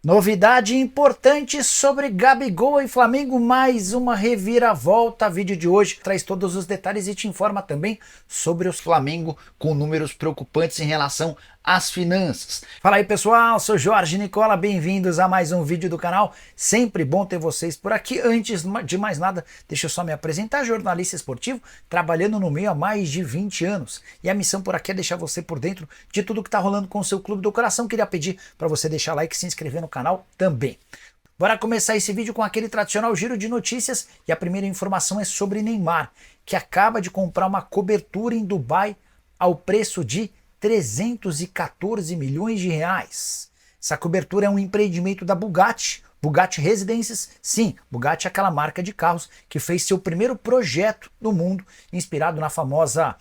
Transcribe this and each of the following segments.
Novidade importante sobre Gabigol e Flamengo, mais uma reviravolta. Vídeo de hoje traz todos os detalhes e te informa também sobre os Flamengo com números preocupantes em relação às finanças. Fala aí pessoal, sou Jorge Nicola, bem-vindos a mais um vídeo do canal. Sempre bom ter vocês por aqui. Antes de mais nada, deixa eu só me apresentar, jornalista esportivo, trabalhando no meio há mais de 20 anos. E a missão por aqui é deixar você por dentro de tudo que está rolando com o seu clube do coração. Queria pedir para você deixar like e se inscrever no canal também. Bora começar esse vídeo com aquele tradicional giro de notícias e a primeira informação é sobre Neymar, que acaba de comprar uma cobertura em Dubai ao preço de 314 milhões de reais. Essa cobertura é um empreendimento da Bugatti, Bugatti Residences. Sim, Bugatti é aquela marca de carros que fez seu primeiro projeto no mundo, inspirado na famosa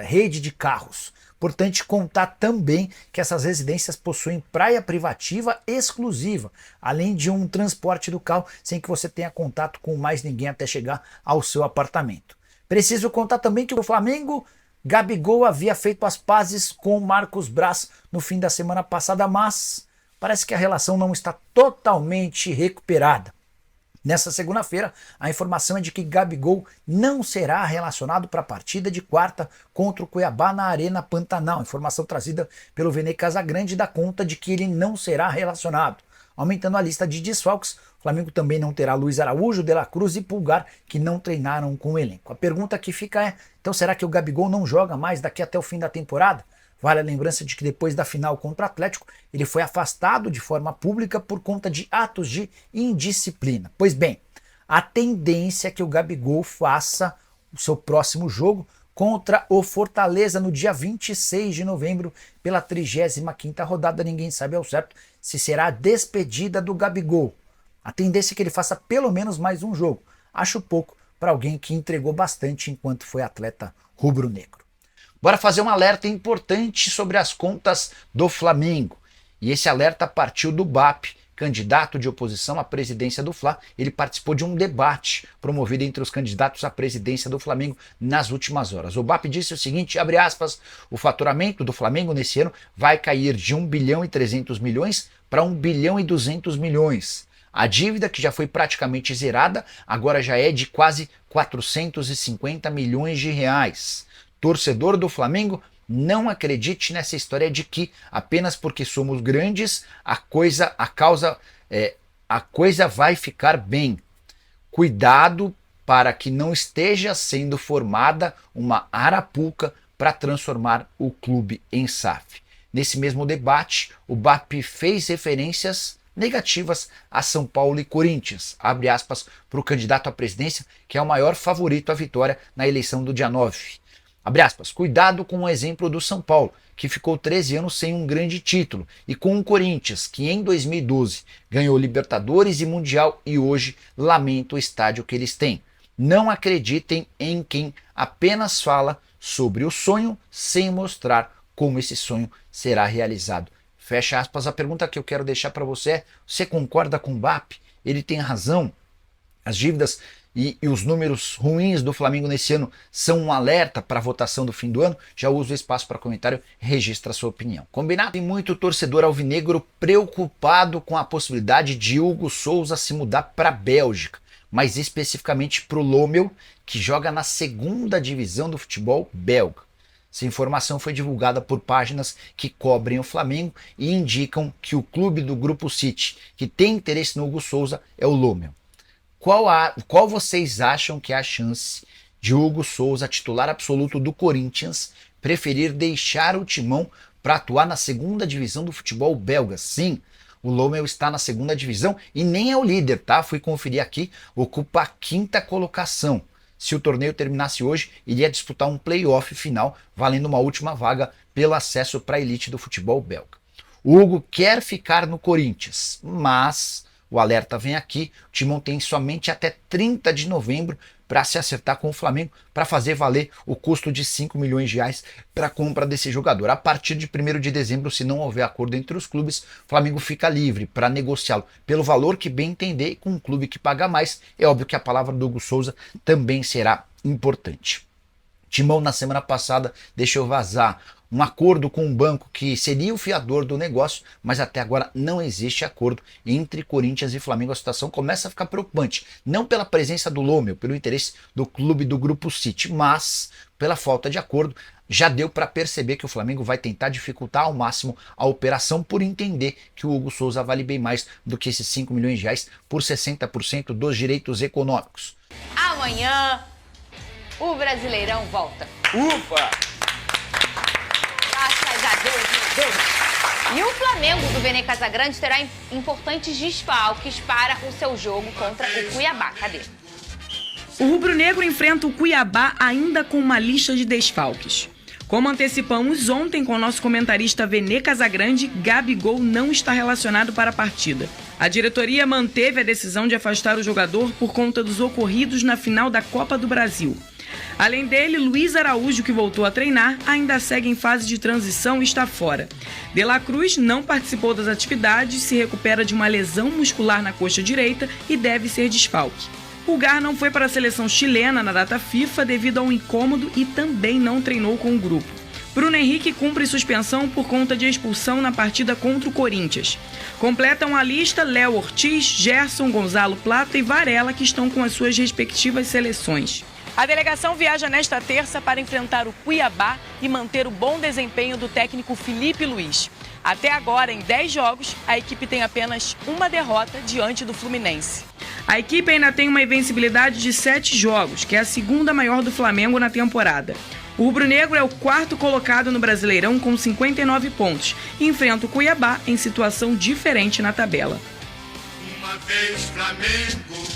rede de carros. Importante contar também que essas residências possuem praia privativa exclusiva, além de um transporte do carro sem que você tenha contato com mais ninguém até chegar ao seu apartamento. Preciso contar também que o Flamengo, Gabigol havia feito as pazes com Marcos Braz no fim da semana passada, mas parece que a relação não está totalmente recuperada. Nessa segunda-feira, a informação é de que Gabigol não será relacionado para a partida de quarta contra o Cuiabá na Arena Pantanal. Informação trazida pelo Vene Casagrande dá conta de que ele não será relacionado. Aumentando a lista de desfalques, o Flamengo também não terá Luiz Araújo, De La Cruz e Pulgar, que não treinaram com o elenco. A pergunta que fica é, então será que o Gabigol não joga mais daqui até o fim da temporada? Vale a lembrança de que depois da final contra o Atlético, ele foi afastado de forma pública por conta de atos de indisciplina. Pois bem, a tendência é que o Gabigol faça o seu próximo jogo contra o Fortaleza no dia 26 de novembro, pela 35ª rodada. Ninguém sabe ao certo se será a despedida do Gabigol. A tendência é que ele faça pelo menos mais um jogo. Acho pouco para alguém que entregou bastante enquanto foi atleta rubro-negro. Bora fazer um alerta importante sobre as contas do Flamengo. E esse alerta partiu do BAP, candidato de oposição à presidência do Fla. Ele participou de um debate promovido entre os candidatos à presidência do Flamengo nas últimas horas. O BAP disse o seguinte, abre aspas, o faturamento do Flamengo nesse ano vai cair de 1 bilhão e 300 milhões para 1 bilhão e 200 milhões. A dívida, que já foi praticamente zerada, agora já é de quase 450 milhões de reais. Torcedor do Flamengo, não acredite nessa história de que apenas porque somos grandes a coisa vai ficar bem. Cuidado para que não esteja sendo formada uma arapuca para transformar o clube em SAF. Nesse mesmo debate, o BAP fez referências negativas a São Paulo e Corinthians, abre aspas, para o candidato à presidência, que é o maior favorito à vitória na eleição do dia 9. Abre aspas, cuidado com o exemplo do São Paulo, que ficou 13 anos sem um grande título, e com o Corinthians, que em 2012 ganhou Libertadores e Mundial e hoje lamenta o estádio que eles têm. Não acreditem em quem apenas fala sobre o sonho sem mostrar como esse sonho será realizado. Fecha aspas. A pergunta que eu quero deixar para você é, você concorda com o BAP? Ele tem razão? As dívidas e os números ruins do Flamengo nesse ano são um alerta para a votação do fim do ano? Já uso o espaço para comentário, registra a sua opinião. Combinado? Tem muito torcedor alvinegro preocupado com a possibilidade de Hugo Souza se mudar para a Bélgica, mais especificamente para o Lommel, que joga na segunda divisão do futebol belga. Essa informação foi divulgada por páginas que cobrem o Flamengo e indicam que o clube do Grupo City, que tem interesse no Hugo Souza, é o Lommel. Qual vocês acham que é a chance de Hugo Souza, titular absoluto do Corinthians, preferir deixar o timão para atuar na segunda divisão do futebol belga? Sim, o Lommel está na segunda divisão e nem é o líder, tá? Fui conferir aqui, ocupa a 5ª colocação. Se o torneio terminasse hoje, iria disputar um play-off final, valendo uma última vaga pelo acesso para a elite do futebol belga. O Hugo quer ficar no Corinthians, mas o alerta vem aqui, o Timão tem somente até 30 de novembro para se acertar com o Flamengo, para fazer valer o custo de 5 milhões de reais para a compra desse jogador. A partir de 1º de dezembro, se não houver acordo entre os clubes, o Flamengo fica livre para negociá-lo pelo valor que bem entender e com um clube que paga mais. É óbvio que a palavra do Hugo Souza também será importante. Timão, na semana passada, deixou vazar um acordo com um banco que seria o fiador do negócio, mas até agora não existe acordo entre Corinthians e Flamengo. A situação começa a ficar preocupante, não pela presença do Lomeu, pelo interesse do clube do Grupo City, mas pela falta de acordo. Já deu para perceber que o Flamengo vai tentar dificultar ao máximo a operação por entender que o Hugo Souza vale bem mais do que esses 5 milhões de reais por 60% dos direitos econômicos. Amanhã, o Brasileirão volta. Ufa! Graças a Deus, meu Deus! E o Flamengo do Vene Casagrande terá importantes desfalques para o seu jogo contra o Cuiabá. Cadê? O rubro-negro enfrenta o Cuiabá ainda com uma lista de desfalques. Como antecipamos ontem com o nosso comentarista Vene Casagrande, Gabigol não está relacionado para a partida. A diretoria manteve a decisão de afastar o jogador por conta dos ocorridos na final da Copa do Brasil. Além dele, Luiz Araújo, que voltou a treinar, ainda segue em fase de transição e está fora. De La Cruz não participou das atividades, se recupera de uma lesão muscular na coxa direita e deve ser desfalque. Pulgar não foi para a seleção chilena na data FIFA devido a um incômodo e também não treinou com o grupo. Bruno Henrique cumpre suspensão por conta de expulsão na partida contra o Corinthians. Completam a lista Léo Ortiz, Gerson, Gonzalo Plata e Varela, que estão com as suas respectivas seleções. A delegação viaja nesta terça para enfrentar o Cuiabá e manter o bom desempenho do técnico Felipe Luiz. Até agora, em 10 jogos, a equipe tem apenas uma derrota diante do Fluminense. A equipe ainda tem uma invencibilidade de 7 jogos, que é a segunda maior do Flamengo na temporada. O rubro-negro é o quarto colocado no Brasileirão com 59 pontos e enfrenta o Cuiabá em situação diferente na tabela.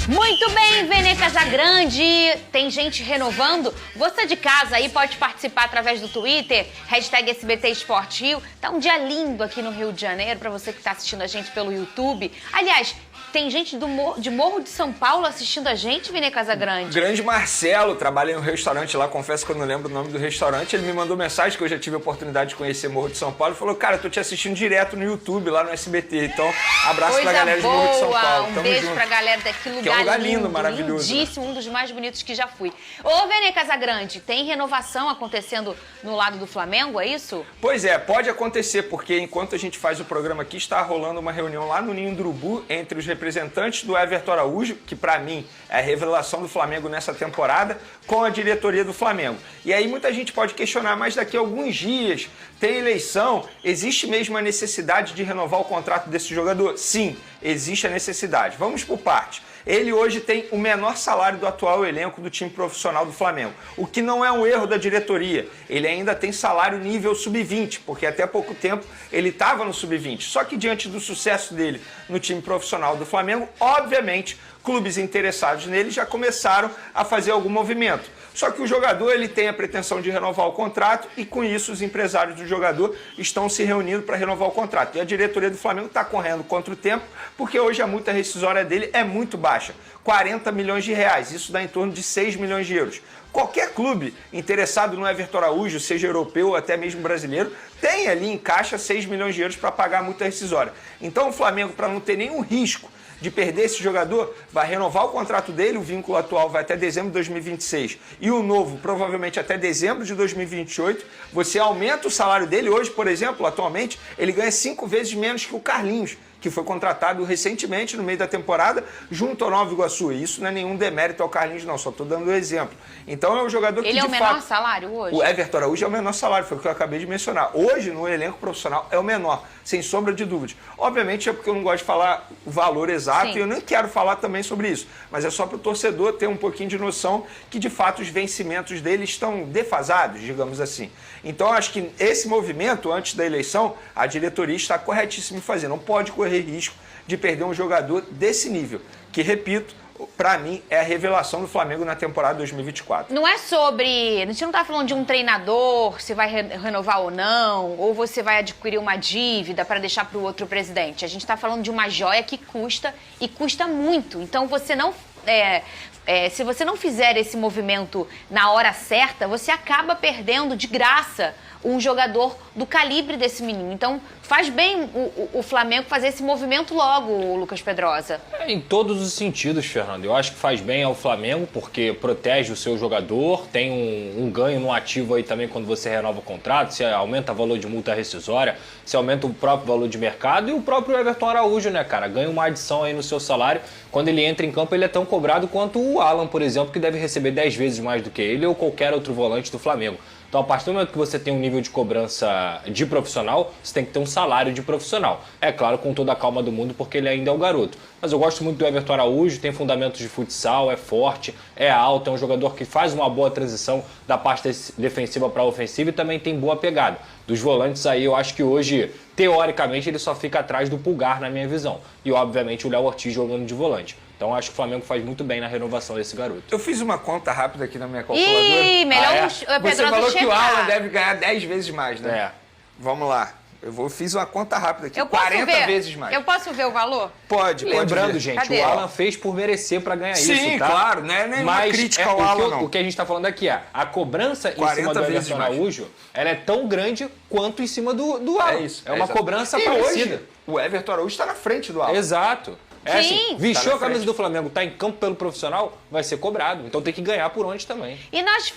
Muito bem, Vene Casagrande. Tem gente renovando? Você de casa aí pode participar através do Twitter, hashtag SBT Esporte Rio. Tá um dia lindo aqui no Rio de Janeiro, para você que tá assistindo a gente pelo YouTube. Aliás, tem gente de Morro de São Paulo assistindo a gente, Vene Casagrande? Grande Marcelo, trabalha em um restaurante lá, confesso que eu não lembro o nome do restaurante. Ele me mandou mensagem, que eu já tive a oportunidade de conhecer Morro de São Paulo, e falou, cara, eu tô te assistindo direto no YouTube, lá no SBT. Então, abraço Coisa pra galera boa, de Morro de São Paulo. Um Tamo beijo junto. pra galera daquele lugar, que é um lugar lindo, maravilhoso. Lindíssimo, um dos mais bonitos que já fui. Ô, Vene Casagrande, tem renovação acontecendo no lado do Flamengo, é isso? Pois é, pode acontecer, porque enquanto a gente faz o programa aqui, está rolando uma reunião lá no Ninho do Urubu entre os representantes do Everton Araújo, que para mim é a revelação do Flamengo nessa temporada, com a diretoria do Flamengo. E aí muita gente pode questionar, mas daqui a alguns dias tem eleição, existe mesmo a necessidade de renovar o contrato desse jogador? Sim, existe a necessidade. Vamos por parte. Ele hoje tem o menor salário do atual elenco do time profissional do Flamengo, o que não é um erro da diretoria. Ele ainda tem salário nível sub-20, porque até pouco tempo ele estava no sub-20. Só que diante do sucesso dele no time profissional do Flamengo, obviamente, clubes interessados nele já começaram a fazer algum movimento. Só que o jogador ele tem a pretensão de renovar o contrato e com isso os empresários do jogador estão se reunindo para renovar o contrato. E a diretoria do Flamengo está correndo contra o tempo porque hoje a multa rescisória dele é muito baixa, 40 milhões de reais, isso dá em torno de 6 milhões de euros. Qualquer clube interessado no Everton Araújo, seja europeu ou até mesmo brasileiro, tem ali em caixa 6 milhões de euros para pagar a multa rescisória. Então o Flamengo, para não ter nenhum risco de perder esse jogador, vai renovar o contrato dele, o vínculo atual vai até dezembro de 2026 e o novo provavelmente até dezembro de 2028, você aumenta o salário dele. Hoje, por exemplo, atualmente, ele ganha 5 vezes menos que o Carlinhos, que foi contratado recentemente no meio da temporada junto ao Nova Iguaçu. E isso não é nenhum demérito ao Carlinhos, não, só estou dando um exemplo. Então é um jogador que, ele é o menor salário hoje? O Everton Araújo é o menor salário, foi o que eu acabei de mencionar. Hoje, no elenco profissional, é o menor, sem sombra de dúvida. Obviamente é porque eu não gosto de falar o valor exato. Sim. E eu nem quero falar também sobre isso, mas é só para o torcedor ter um pouquinho de noção que, de fato, os vencimentos dele estão defasados, digamos assim. Então, acho que esse movimento, antes da eleição, a diretoria está corretíssima em fazer. Não pode correr risco de perder um jogador desse nível, que, repito, para mim, é a revelação do Flamengo na temporada 2024. Não é sobre... A gente não tá falando de um treinador, se vai renovar ou não, ou você vai adquirir uma dívida para deixar para o outro presidente. A gente tá falando de uma joia que custa, e custa muito. Então, você não... se você não fizer esse movimento na hora certa, você acaba perdendo de graça um jogador do calibre desse menino. Então, faz bem o Flamengo fazer esse movimento logo, Lucas Pedrosa. Em todos os sentidos, Fernando. Eu acho que faz bem ao Flamengo, porque protege o seu jogador, tem um ganho no ativo aí também quando você renova o contrato, se aumenta o valor de multa rescisória, se aumenta o próprio valor de mercado, e o próprio Everton Araújo, né, cara, ganha uma adição aí no seu salário. Quando ele entra em campo, ele é tão cobrado quanto o Alan, por exemplo, que deve receber 10 vezes mais do que ele ou qualquer outro volante do Flamengo. Então, a partir do momento que você tem um nível de cobrança de profissional, você tem que ter um salário de profissional. É claro, com toda a calma do mundo, porque ele ainda é o garoto. Mas eu gosto muito do Everton Araújo, tem fundamentos de futsal, é forte, é alto, é um jogador que faz uma boa transição da parte defensiva para a ofensiva e também tem boa pegada. Dos volantes aí, eu acho que hoje, teoricamente, ele só fica atrás do Pulgar, na minha visão. E, obviamente, o Léo Ortiz jogando de volante. Então, acho que o Flamengo faz muito bem na renovação desse garoto. Eu fiz uma conta rápida aqui na minha calculadora. Ih, melhor Você falou que o Alan deve ganhar 10 vezes mais, né? É. Vamos lá. Fiz uma conta rápida aqui. 40 vezes mais. Eu posso ver o valor? Pode Lembrando, ver. gente, Cadê? o Alan fez por merecer para ganhar isso, Sim, tá? claro, né? Nem uma Mas crítica ao Alan, não. O que a gente tá falando aqui é, a cobrança em 40 cima do vezes Everton mais. Araújo, ela é tão grande quanto em cima do Alan. É isso. É uma exato. cobrança e parecida. Hoje, o Everton Araújo está na frente do Alan. Exato. É Sim. assim, vestiu Tá na a camisa frente. do Flamengo, tá em campo pelo profissional, vai ser cobrado. Então tem que ganhar por onde também. E nós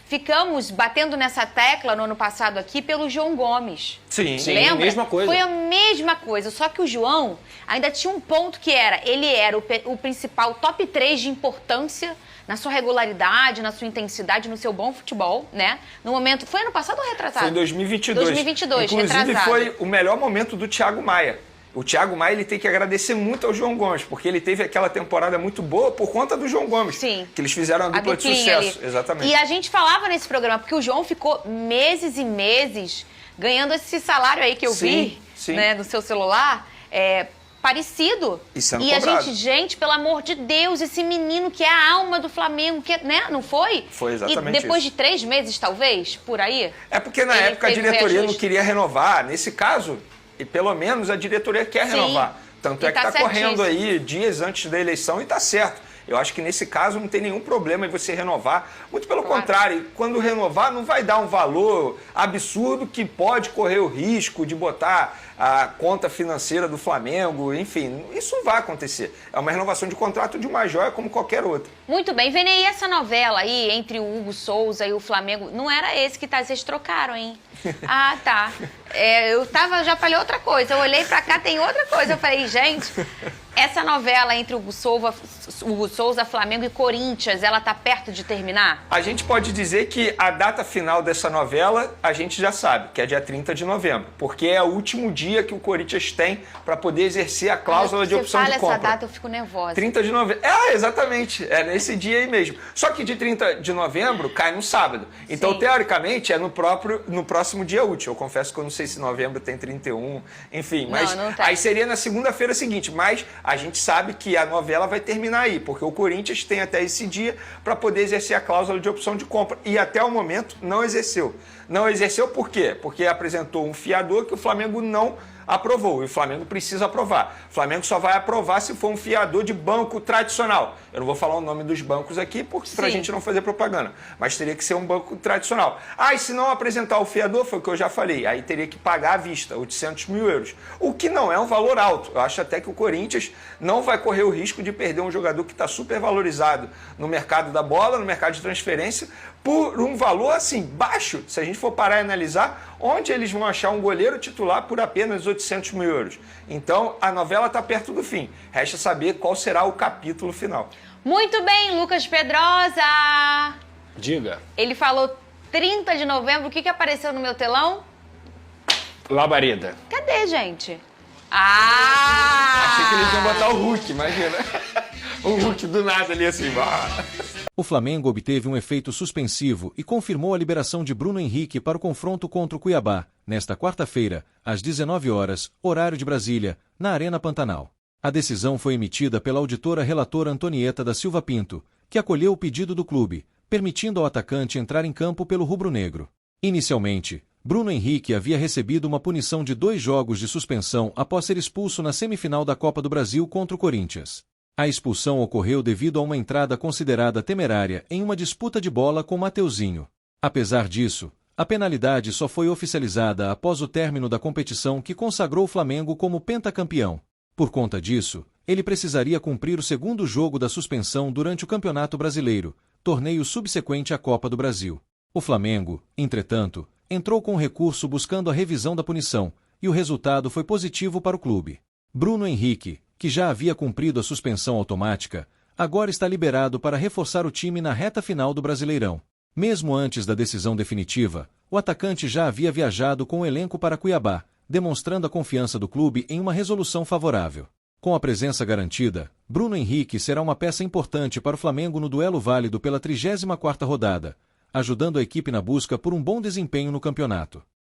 ficamos batendo nessa tecla no ano passado aqui pelo João Gomes. Sim. Sim. Lembra? mesma coisa. Foi a mesma coisa, só que o João ainda tinha um ponto que ele era o principal top 3 de importância na sua regularidade, na sua intensidade, no seu bom futebol, né? No momento, foi ano passado ou retrasado? Foi em 2022. 2022, Inclusive, retrasado. foi o melhor momento do Thiago Maia. O Thiago Maia ele tem que agradecer muito ao João Gomes, porque ele teve aquela temporada muito boa por conta do João Gomes. Sim. Que eles fizeram uma dupla de duplinha sucesso. ali. Exatamente. E a gente falava nesse programa, porque o João ficou meses e meses ganhando esse salário aí que eu vi, sim. né, no seu celular, parecido. E sendo a cobrado. gente, pelo amor de Deus, esse menino que é a alma do Flamengo, que, né, não foi? Foi exatamente E depois isso. de 3 meses, talvez, por aí? É porque na Ele época a teve diretoria não reajuste. queria renovar. Nesse caso, e pelo menos a diretoria quer Sim. renovar. Tanto E é que tá está correndo certíssimo. aí dias antes da eleição e está certo. Eu acho que nesse caso não tem nenhum problema em você renovar. Muito pelo Claro. contrário, quando renovar não vai dar um valor absurdo que pode correr o risco de botar a conta financeira do Flamengo. Enfim, isso vai acontecer. É uma renovação de contrato de uma joia como qualquer outra. Muito bem. Vene, e essa novela aí entre o Hugo Souza e o Flamengo, não era esse que vocês trocaram, hein? Ah, tá. Já falei outra coisa. Eu olhei pra cá, tem outra coisa. Eu falei, gente, essa novela entre Hugo Souza, Flamengo e Corinthians, ela tá perto de terminar? A gente pode dizer que a data final dessa novela a gente já sabe, que é dia 30 de novembro, porque é o último dia que o Corinthians tem para poder exercer a cláusula de opção de compra. Você fala essa data, eu fico nervosa. 30 de novembro. Exatamente. É nesse dia aí mesmo. Só que de 30 de novembro cai no sábado. Então, Sim. teoricamente, é no próximo dia útil. Eu confesso que eu não sei se novembro tem 31, enfim. Mas não tem. aí seria na segunda-feira seguinte. Mas a gente sabe que a novela vai terminar aí, porque o Corinthians tem até esse dia para poder exercer a cláusula de opção de compra. E até o momento não exerceu. Não exerceu por quê? Porque apresentou um fiador que o Flamengo não aprovou, e o Flamengo precisa aprovar. O Flamengo só vai aprovar se for um fiador de banco tradicional. Eu não vou falar o nome dos bancos aqui para a gente não fazer propaganda, mas teria que ser um banco tradicional. E se não apresentar o fiador, foi o que eu já falei, aí teria que pagar à vista, 800 mil euros, o que não é um valor alto. Eu acho até que o Corinthians não vai correr o risco de perder um jogador que está super valorizado no mercado da bola, no mercado de transferência, por um valor assim baixo. Se a gente for parar e analisar, onde eles vão achar um goleiro titular por apenas 800 mil euros? Então, a novela está perto do fim. Resta saber qual será o capítulo final. Muito bem, Lucas Pedrosa! Diga. Ele falou 30 de novembro, o que apareceu no meu telão? Labareda. Cadê, gente? Ah! Achei que eles iam botar o Hulk, imagina. O Hulk do nada ali assim. O Flamengo obteve um efeito suspensivo e confirmou a liberação de Bruno Henrique para o confronto contra o Cuiabá, nesta quarta-feira, às 19 horas, horário de Brasília, na Arena Pantanal. A decisão foi emitida pela auditora relatora Antonieta da Silva Pinto, que acolheu o pedido do clube, permitindo ao atacante entrar em campo pelo rubro-negro. Inicialmente, Bruno Henrique havia recebido uma punição de 2 jogos de suspensão após ser expulso na semifinal da Copa do Brasil contra o Corinthians. A expulsão ocorreu devido a uma entrada considerada temerária em uma disputa de bola com Mateuzinho. Apesar disso, A penalidade só foi oficializada após o término da competição que consagrou o Flamengo como pentacampeão. Por conta disso, ele precisaria cumprir o segundo jogo da suspensão durante o Campeonato Brasileiro, torneio subsequente à Copa do Brasil. O Flamengo, entretanto, entrou com recurso buscando a revisão da punição, e o resultado foi positivo para o clube. Bruno Henrique, que já havia cumprido a suspensão automática, agora está liberado para reforçar o time na reta final do Brasileirão. Mesmo antes da decisão definitiva, o atacante já havia viajado com o elenco para Cuiabá, demonstrando a confiança do clube em uma resolução favorável. Com a presença garantida, Bruno Henrique será uma peça importante para o Flamengo no duelo válido pela 34ª rodada, ajudando a equipe na busca por um bom desempenho no campeonato.